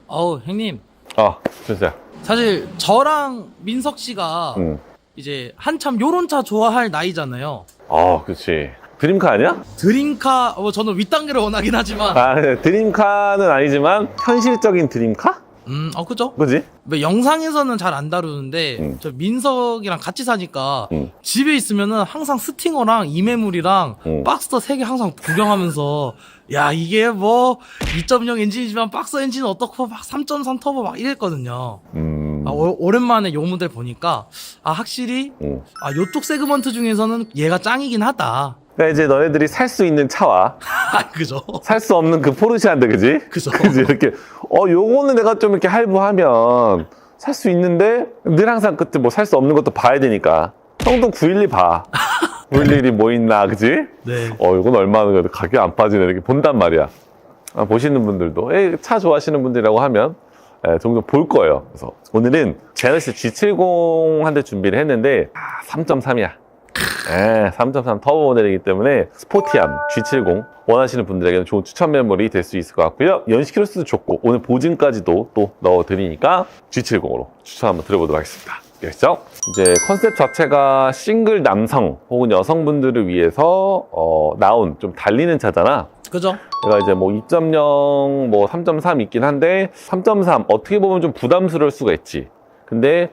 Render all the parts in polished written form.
형님. 진짜. 사실 저랑 민석 씨가 이제 한참 요런 차 좋아할 나이잖아요. 그치. 드림카 아니야? 드림카, 저는 윗단계를 원하긴 하지만. 네, 드림카는 아니지만 현실적인 드림카? 그죠? 그지? 왜 영상에서는 잘 안 다루는데 저 민석이랑 같이 사니까 집에 있으면은 항상 스팅어랑 이매물이랑 박스터 3개 항상 구경하면서 야 이게 뭐 2.0 엔진이지만 박스 엔진은 어떻고 막 3.3 터보 막 이랬거든요. 오랜만에 요 모델 보니까 확실히 요쪽 세그먼트 중에서는 얘가 짱이긴 하다. 그러니까 이제 너네들이 살 수 있는 차와 그죠? 살 수 없는 그 포르쉐한테, 그지? 그죠? 그지? 이렇게 요거는 내가 좀 이렇게 할부하면 살 수 있는데 늘 항상 그때 뭐 살 수 없는 것도 봐야 되니까 형도 912 봐. 911이 뭐 있나, 그지? 네. 이건 얼마나 그래도 가격 안 빠지네 이렇게 본단 말이야. 보시는 분들도 차 좋아하시는 분들이라고 하면 종종 볼 거예요. 그래서 오늘은 제너시스 G70 한 대 준비를 했는데 3.3이야. 3.3 터보 모델이기 때문에 스포티함 G70 원하시는 분들에게는 좋은 추천 메모리 될 수 있을 것 같고요. 연식 키로수도 좋고 오늘 보증까지도 또 넣어드리니까 G70으로 추천 한번 드려보도록 하겠습니다. 알겠죠? 이제 컨셉 자체가 싱글 남성 혹은 여성분들을 위해서 나온 좀 달리는 차잖아. 그죠? 내가 이제 뭐 2.0, 뭐 3.3 있긴 한데 3.3 어떻게 보면 좀 부담스러울 수가 있지. 근데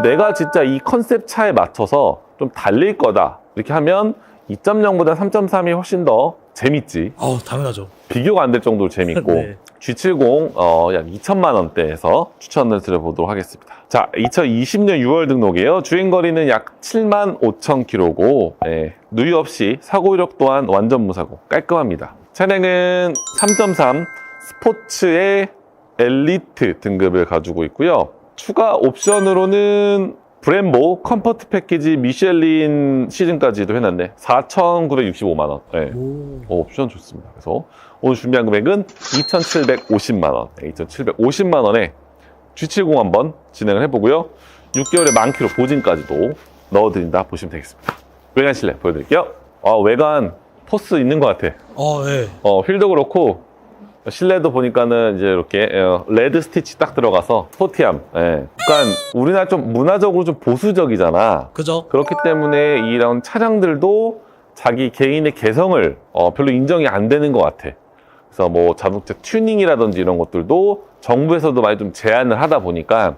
내가 진짜 이 컨셉 차에 맞춰서 좀 달릴 거다 이렇게 하면 2.0보다 3.3이 훨씬 더 재밌지. 당연하죠. 비교가 안 될 정도로 재밌고 네. G70 약 2천만 원대에서 추천을 드려보도록 하겠습니다. 자, 2020년 6월 등록이에요. 주행거리는 약 7만 5천 킬로고 누유 없이 사고 이력 또한 완전 무사고 깔끔합니다. 차량은 3.3 스포츠의 엘리트 등급을 가지고 있고요. 추가 옵션으로는 브렘보 컴포트 패키지 미셸린 시즌까지도 해놨네. 4,965만 원. 옵션 좋습니다. 그래서 오늘 준비한 금액은 2,750만 원. 2,750만 원에 G70 한번 진행을 해보고요. 6개월에 10,000km 보증까지도 넣어드린다 보시면 되겠습니다. 외관 실내 보여드릴게요. 외관 포스 있는 것 같아. 네. 휠도 그렇고 실내도 보니까는 이제 이렇게 레드 스티치 딱 들어가서 스포티함. 그러니까 우리나라 좀 문화적으로 좀 보수적이잖아. 그죠? 그렇기 때문에 이런 차량들도 자기 개인의 개성을 별로 인정이 안 되는 것 같아. 그래서 뭐 자동차 튜닝이라든지 이런 것들도 정부에서도 많이 좀 제한을 하다 보니까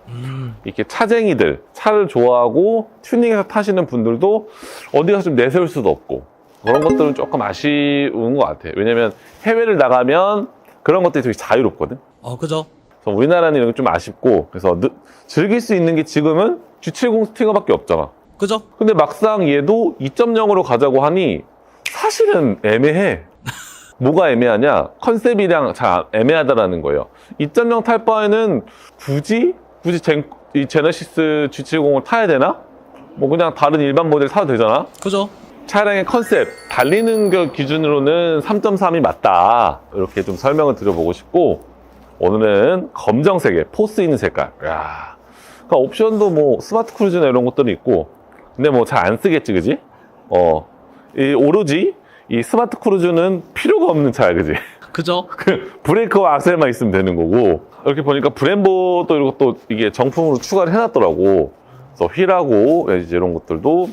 이렇게 차쟁이들, 차를 좋아하고 튜닝해서 타시는 분들도 어디 가서 좀 내세울 수도 없고 그런 것들은 조금 아쉬운 것 같아. 왜냐면 해외를 나가면 그런 것들이 되게 자유롭거든. 그죠? 그래서 우리나라는 이런 게 좀 아쉽고 그래서 즐길 수 있는 게 지금은 G70 스팅어밖에 없잖아. 그죠? 근데 막상 얘도 2.0으로 가자고 하니 사실은 애매해. 뭐가 애매하냐? 컨셉이랑 잘 애매하다라는 거예요. 2.0 탈 바에는 굳이 이 제너시스 G70을 타야 되나? 뭐 그냥 다른 일반 모델 사도 되잖아. 그죠? 차량의 컨셉, 달리는 것 기준으로는 3.3이 맞다. 이렇게 좀 설명을 드려보고 싶고 오늘은 검정색에 포스 있는 색깔. 그러니까 옵션도 뭐 스마트 크루즈나 이런 것들이 있고 근데 뭐 잘 안 쓰겠지, 그지? 오로지 이 스마트 크루즈는 필요가 없는 차야, 그지? 그죠? 브레이크와 악셀만 있으면 되는 거고 이렇게 보니까 브렘보도 이것도 이게 정품으로 추가를 해놨더라고. 그래서 휠하고 이제 이런 것들도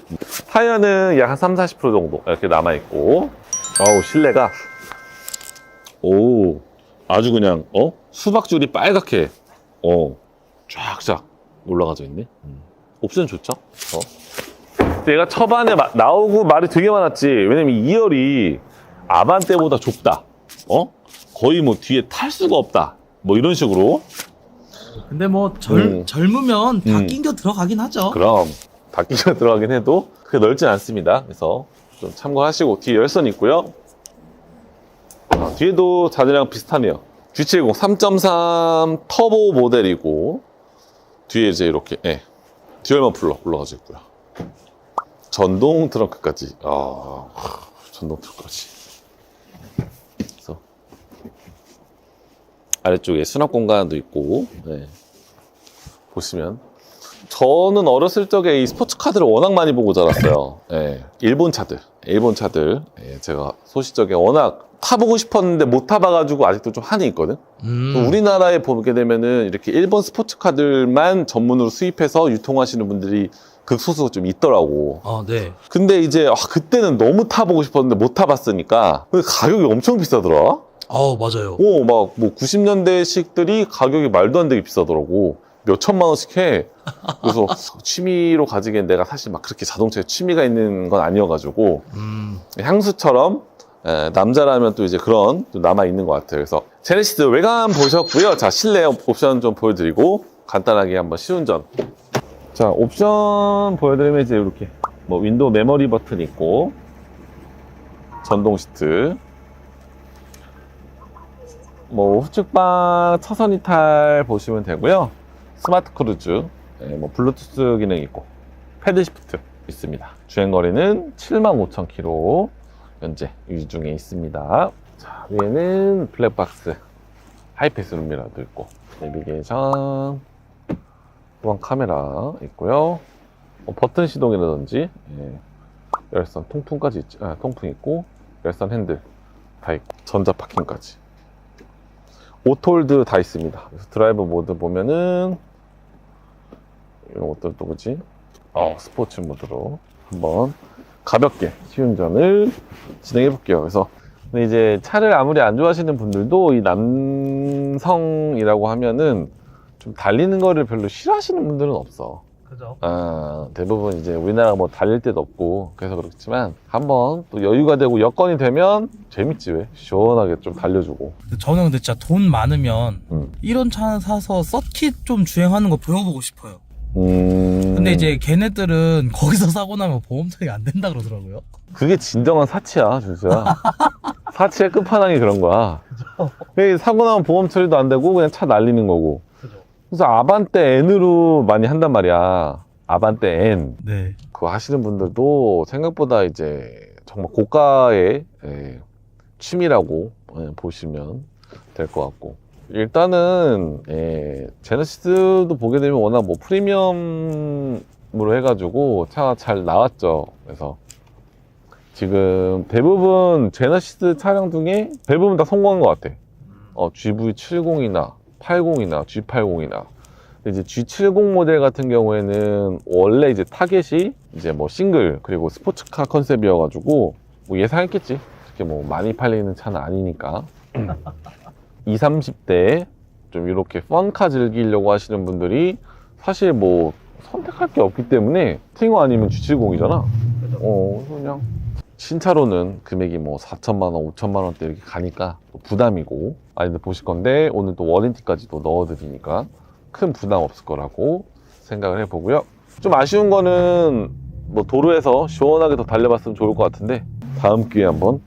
타이어는 약 한 30-40% 정도 이렇게 남아있고 실내가 아주 그냥 수박줄이 빨갛게 쫙쫙 올라가져 있네. 옵션 좋죠? 얘가 초반에 나오고 말이 되게 많았지. 왜냐면 2열이 아반떼보다 좁다. 거의 뭐 뒤에 탈 수가 없다. 뭐 이런 식으로. 근데 뭐 젊으면 다 낑겨 들어가긴 하죠. 그럼 다 끼겨 들어가긴 해도 그렇게 넓진 않습니다. 그래서 좀 참고하시고 뒤에 열선 있고요. 뒤에도 자네랑 비슷하네요. G70 3.3 터보 모델이고 뒤에 이제 이렇게 듀얼 머플러 올라가져 있고요. 전동 트렁크까지. 전동 트렁크까지. 그래서 아래쪽에 수납 공간도 있고 보시면 저는 어렸을 적에 이 스포츠카들을 워낙 많이 보고 자랐어요. 일본 차들. 일본 차들 제가 소시적에 워낙 타보고 싶었는데 못 타봐가지고 아직도 좀 한이 있거든. 우리나라에 보게 되면은 이렇게 일본 스포츠카들만 전문으로 수입해서 유통하시는 분들이 극소수가 좀 있더라고. 네. 근데 이제 그때는 너무 타보고 싶었는데 못 타봤으니까 근데 가격이 엄청 비싸더라. 맞아요. 막 뭐 90년대식들이 가격이 말도 안 되게 비싸더라고. 몇 천만 원씩 해. 그래서 취미로 가지기엔 내가 사실 막 그렇게 자동차에 취미가 있는 건 아니어가지고 향수처럼 남자라면 또 이제 그런 또 남아있는 것 같아요. 그래서 제네시스 외관 보셨고요. 자, 실내 옵션 좀 보여드리고 간단하게 한번 시운전. 자, 옵션 보여드리면 이제 이렇게 뭐 윈도우 메모리 버튼 있고 전동 시트, 뭐 후측방 차선 이탈 보시면 되고요. 스마트 크루즈, 뭐 블루투스 기능 있고 패드 시프트 있습니다. 주행거리는 75,000km 현재 유지 중에 있습니다. 자, 위에는 블랙박스 하이패스 룸미러도 있고 내비게이션, 후방 카메라 있고요. 버튼 시동이라든지 열선 통풍까지 통풍 있고 열선 핸들 다 있고 전자 파킹까지 오토홀드 다 있습니다. 그래서 드라이브 모드 보면은 이런 것들 또 그지? 스포츠 모드로 한번 가볍게 시운전을 진행해 볼게요. 그래서 근데 이제 차를 아무리 안 좋아하시는 분들도 이 남성이라고 하면은 좀 달리는 거를 별로 싫어하시는 분들은 없어. 그죠. 대부분 이제 우리나라가 뭐 달릴 데도 없고 그래서 그렇지만 한번 또 여유가 되고 여건이 되면 재밌지 왜? 시원하게 좀 달려주고. 저는 근데 진짜 돈 많으면 이런 차 사서 서킷 좀 주행하는 거 배워보고 싶어요. 근데 이제 걔네들은 거기서 사고 나면 보험 처리 안 된다 그러더라고요. 그게 진정한 사치야, 준수야. 사치의 끝판왕이 그런 거야. 사고 나면 보험 처리도 안 되고 그냥 차 날리는 거고. 그죠. 그래서 아반떼 N으로 많이 한단 말이야. 아반떼 N. 네. 그거 하시는 분들도 생각보다 이제 정말 고가의 취미라고 보시면 될 것 같고. 일단은 제네시스도 보게 되면 워낙 뭐 프리미엄으로 해가지고 차가 잘 나왔죠. 그래서 지금 대부분 제네시스 차량 중에 대부분 다 성공한 것 같아. GV70이나 80이나 G80이나 이제 G70 모델 같은 경우에는 원래 이제 타겟이 이제 뭐 싱글 그리고 스포츠카 컨셉이어가지고 뭐 예상했겠지. 그렇게 뭐 많이 팔리는 차는 아니니까. 20, 30대 좀 이렇게 펀카 즐기려고 하시는 분들이 사실 뭐 선택할 게 없기 때문에 스팅어 아니면 G70이잖아. 그냥 신차로는 금액이 뭐 4천만 원, 5천만 원대 이렇게 가니까 부담이고 많이들 보실 건데 오늘 또 워런티까지도 넣어드리니까 큰 부담 없을 거라고 생각을 해보고요. 좀 아쉬운 거는 뭐 도로에서 시원하게 더 달려봤으면 좋을 것 같은데 다음 기회에 한번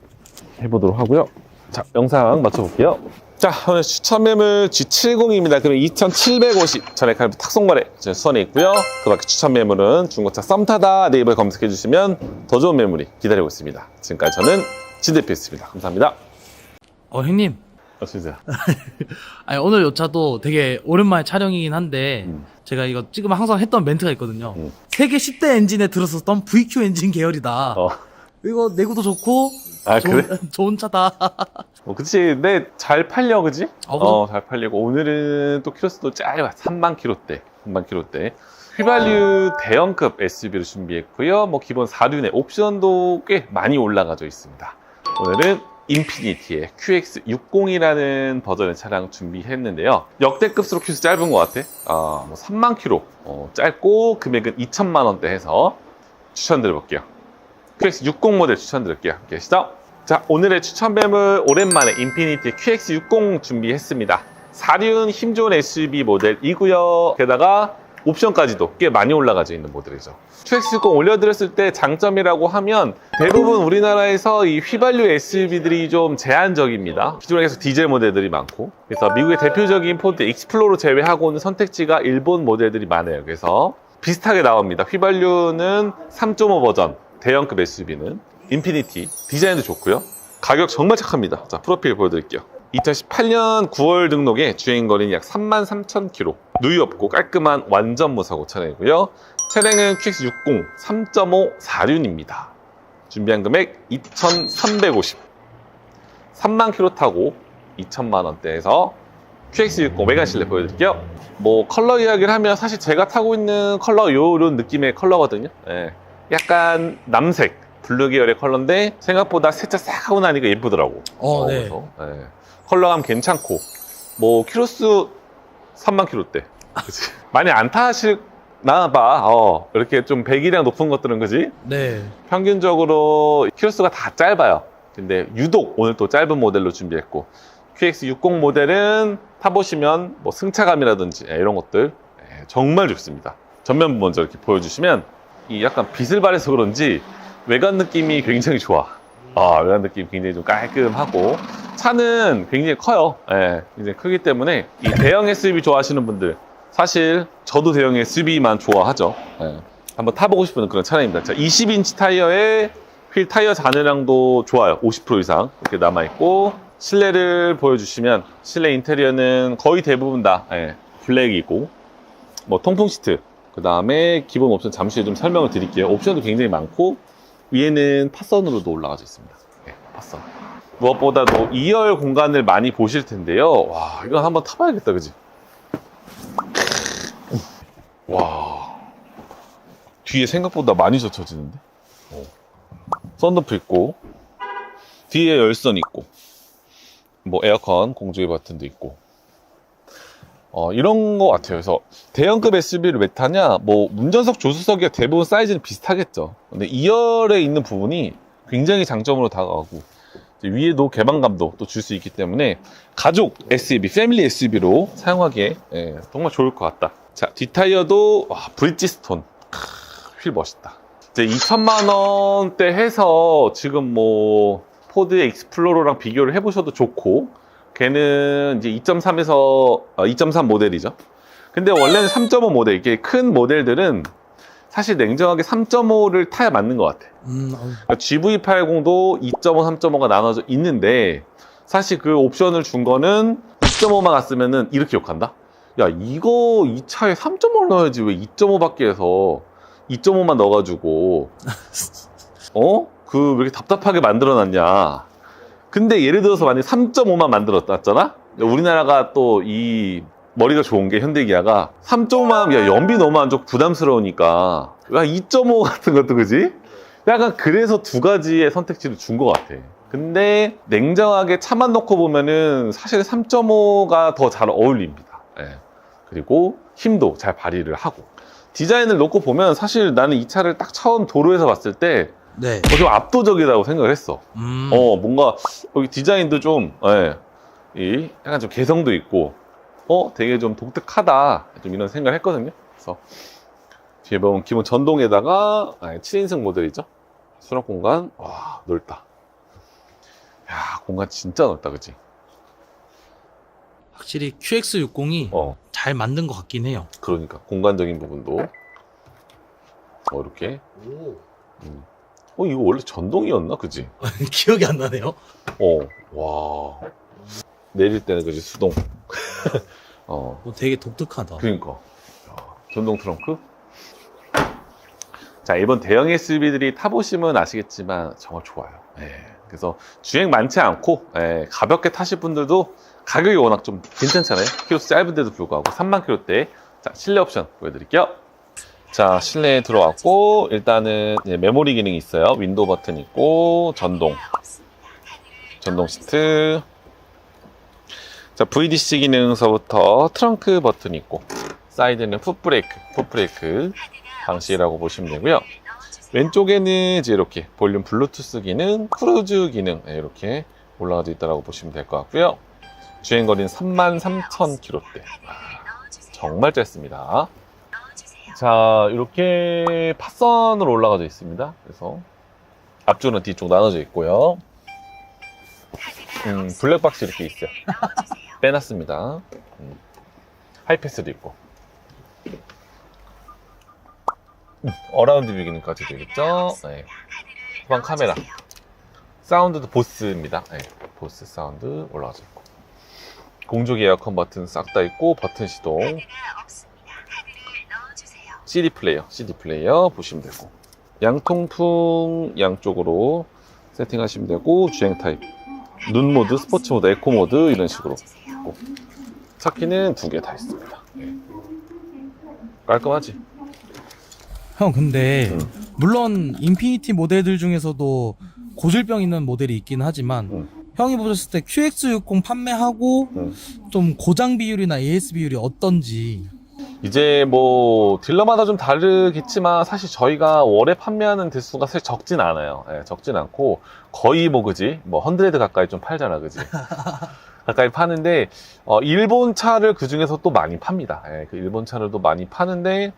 해보도록 하고요. 자, 영상 맞춰볼게요. 자, 오늘 추천 매물 G70입니다. 그럼 2,750 전액 할부 탁송거래 수선에 있고요. 그 밖에 추천 매물은 중고차 썸타다 네이버에 검색해 주시면 더 좋은 매물이 기다리고 있습니다. 지금까지 저는 진 대표였습니다. 감사합니다. 형님. 진짜. 아니, 오늘 요 차도 되게 오랜만에 촬영이긴 한데 제가 이거 찍으면 항상 했던 멘트가 있거든요. 세계 10대 엔진에 들었었던 VQ 엔진 계열이다. 이거 내구도 좋고 그래? 좋은 차다. 그치. 근데 잘 팔려, 그지? 잘 팔리고. 오늘은 또 키로수도 짧아. 3만 킬로대. 3만 킬로대. 휘발유 대형급 SUV를 준비했고요. 뭐 기본 4륜의 옵션도 꽤 많이 올라가져 있습니다. 오늘은 인피니티의 QX60이라는 버전의 차량 준비했는데요. 역대급수로 키로수 짧은 것 같아. 뭐 3만 킬로. 짧고 금액은 2천만 원대 해서 추천드려볼게요. QX60 모델 추천드릴게요. 함께 하시죠. 자, 오늘의 추천 매물 오랜만에 인피니티 QX60 준비했습니다. 4륜 힘 좋은 SUV 모델이고요. 게다가 옵션까지도 꽤 많이 올라가져 있는 모델이죠. QX60 올려드렸을 때 장점이라고 하면 대부분 우리나라에서 이 휘발유 SUV들이 좀 제한적입니다. 기존에 계속 디젤 모델들이 많고 그래서 미국의 대표적인 포드 익스플로러 제외하고는 선택지가 일본 모델들이 많아요. 그래서 비슷하게 나옵니다. 휘발유는 3.5 버전 대형급 SUV는 인피니티 디자인도 좋고요. 가격 정말 착합니다. 자, 프로필 보여드릴게요. 2018년 9월 등록에 주행거리는 약 33,000km, 누이 없고 깔끔한 완전 무사고 차량이고요. 차량은 QX60 3.5 4륜입니다. 준비한 금액 2,350. 3만 킬로 타고 2천만 원대에서 QX60 외관 실내 보여드릴게요. 뭐 컬러 이야기를 하면 사실 제가 타고 있는 컬러 요런 느낌의 컬러거든요. 예. 약간 남색, 블루 계열의 컬러인데 생각보다 세차 싹 하고 나니까 예쁘더라고. 네. 그래서, 예. 컬러감 괜찮고 뭐 키로수 3만 킬로대. 그치? 많이 안 타시나 봐. 이렇게 좀 배기량 높은 것들은 그지? 네. 평균적으로 키로수가 다 짧아요. 근데 유독 오늘 또 짧은 모델로 준비했고 QX60 모델은 타보시면 뭐 승차감이라든지 이런 것들 정말 좋습니다. 전면부 먼저 이렇게 보여주시면 이 약간 빛을 발해서 그런지 외관 느낌이 굉장히 좋아. 외관 느낌이 굉장히 좀 깔끔하고 차는 굉장히 커요. 굉장히 크기 때문에 이 대형 SUV 좋아하시는 분들, 사실 저도 대형 SUV만 좋아하죠. 한번 타보고 싶은 그런 차량입니다. 자, 20인치 타이어에 휠 타이어 잔해량도 좋아요. 50% 이상 이렇게 남아있고, 실내를 보여주시면 실내 인테리어는 거의 대부분 다 블랙이고, 뭐 통풍 시트, 그 다음에 기본 옵션 잠시 후에 좀 설명을 드릴게요. 옵션도 굉장히 많고 위에는 팟선으로도 올라가져 있습니다. 팟선. 무엇보다도 2열 공간을 많이 보실 텐데요. 와, 이건 한번 타봐야겠다, 그지? 와, 뒤에 생각보다 많이 젖혀지는데? 썬루프 있고, 뒤에 열선 있고, 뭐 에어컨 공조기 버튼도 있고, 이런 거 같아요. 그래서 대형급 SUV를 왜 타냐? 뭐 운전석 조수석이 대부분 사이즈는 비슷하겠죠. 근데 2열에 있는 부분이 굉장히 장점으로 다가가고, 위에도 개방감도 또 줄 수 있기 때문에 가족 SUV, 패밀리 SUV로 사용하기에 정말 좋을 것 같다. 자, 뒷타이어도 브릿지스톤. 휠 멋있다. 이제 2천만 원대 해서 지금 뭐 포드 익스플로러랑 비교를 해보셔도 좋고, 걔는 이제 2.3에서 2.3 모델이죠. 근데 원래는 3.5 모델, 이게 큰 모델들은 사실 냉정하게 3.5를 타야 맞는 것 같아. 그러니까 GV80도 2.5, 3.5가 나눠져 있는데, 사실 그 옵션을 준 거는 2.5만 갔으면은 이렇게 욕한다? 야, 이거 이 차에 3.5를 넣어야지 왜 2.5밖에 해서 2.5만 넣어가지고 왜 이렇게 답답하게 만들어놨냐. 근데 예를 들어서 만약에 3.5만 만들어놨잖아? 우리나라가 또 이 머리가 좋은 게 현대기아가 3.5만, 야, 연비 너무 안 좋고 부담스러우니까, 야, 2.5 같은 것도, 그지? 약간 그래서 두 가지의 선택지를 준 것 같아. 근데 냉정하게 차만 놓고 보면은 사실 3.5가 더 잘 어울립니다. 그리고 힘도 잘 발휘를 하고, 디자인을 놓고 보면 사실 나는 이 차를 딱 처음 도로에서 봤을 때 좀 압도적이라고 생각을 했어. 뭔가 여기 디자인도 좀 약간 좀 개성도 있고 되게 좀 독특하다, 좀 이런 생각을 했거든요. 그래서 뒤에 보면 기본 전동에다가 7인승 모델이죠. 수납 공간, 와, 넓다. 야, 공간 진짜 넓다, 그치? 확실히 QX60이 잘 만든 것 같긴 해요. 그러니까 공간적인 부분도 이렇게. 이거 원래 전동이었나, 그지? 기억이 안 나네요. 와, 내릴 때는 그지, 수동. 되게 독특하다. 그러니까 전동 트렁크. 자, 이번 대형 SUV들이 타보시면 아시겠지만 정말 좋아요. 그래서 주행 많지 않고 가볍게 타실 분들도 가격이 워낙 좀 괜찮잖아요. 키로수 짧은데도 불구하고 3만 킬로대. 자, 실내 옵션 보여드릴게요. 자, 실내에 들어왔고, 일단은 메모리 기능이 있어요. 윈도우 버튼 있고, 전동 시트. 자, VDC 기능서부터 트렁크 버튼 있고, 사이드는 풋브레이크 방식이라고 보시면 되고요. 왼쪽에는 이제 이렇게 볼륨 블루투스 기능, 크루즈 기능 이렇게 올라가져 있다고 보시면 될 것 같고요. 주행거리는 33,000km대. 정말 짧습니다. 자, 이렇게 팟선으로 올라가져 있습니다. 그래서 앞쪽은 뒤쪽 나눠져 있고요. 블랙박스 이렇게 있어요. 빼놨습니다. 하이패스도 있고. 어라운드 뷰 기능까지 되겠죠. 후방 카메라. 사운드도 보스입니다. 보스 사운드 올라가져 있고. 공조기 에어컨 버튼 싹 다 있고, 버튼 시동. CD 플레이어 보시면 되고. 양통풍 양쪽으로 세팅하시면 되고, 주행 타입 눈 모드, 스포츠 모드, 에코 모드 이런 식으로 있고, 차 키는 2개 다 있습니다. 깔끔하지? 형 근데 물론 인피니티 모델들 중에서도 고질병 있는 모델이 있긴 하지만 형이 보셨을 때 QX60 판매하고 좀 고장 비율이나 AS 비율이 어떤지. 이제 뭐 딜러마다 좀 다르겠지만 사실 저희가 월에 판매하는 대수가 사실 적진 않아요. 예, 적진 않고 거의 뭐 그지 뭐 100 가까이 좀 팔잖아, 그지? 가까이 파는데 일본 차를 그 중에서 또 많이 팝니다. 예, 그 일본 차를 또 많이 파는데,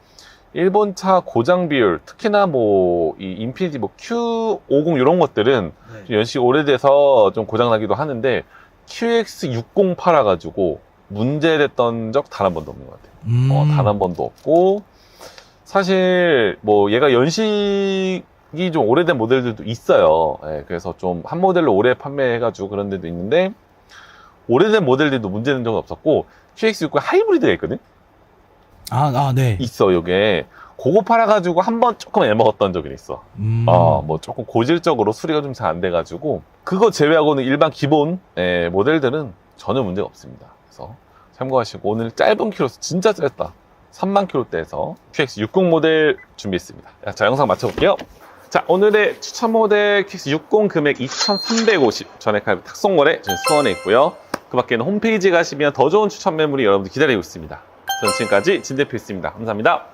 일본 차 고장 비율, 특히나 뭐 이 인피니티 뭐 Q50 이런 것들은 좀 연식이 오래돼서 좀 고장 나기도 하는데, QX60 팔아가지고 문제됐던 적 단 한 번도 없는 것 같아요. 단 한 번도 없고, 사실 뭐 얘가 연식이 좀 오래된 모델들도 있어요. 예, 그래서 좀 한 모델로 오래 판매해가지고 그런 데도 있는데, 오래된 모델들도 문제는 적은 없었고, QX60 하이브리드가 있거든? 네. 있어, 요게. 그거 팔아가지고 한 번 조금 애먹었던 적이 있어. 뭐 조금 고질적으로 수리가 좀 잘 안 돼가지고, 그거 제외하고는 일반 기본 모델들은 전혀 문제가 없습니다. 그래서 참고하시고, 오늘 짧은 키로수 진짜 짧다. 3만 킬로대에서 QX60 모델 준비했습니다. 자, 영상 마쳐볼게요. 자, 오늘의 추천 모델 QX60 금액 2,350, 전액 할부 탁송거래 저희 수원에 있고요. 그 밖에는 홈페이지 가시면 더 좋은 추천 매물이 여러분들 기다리고 있습니다. 저는 지금까지 진 대표였습니다. 감사합니다.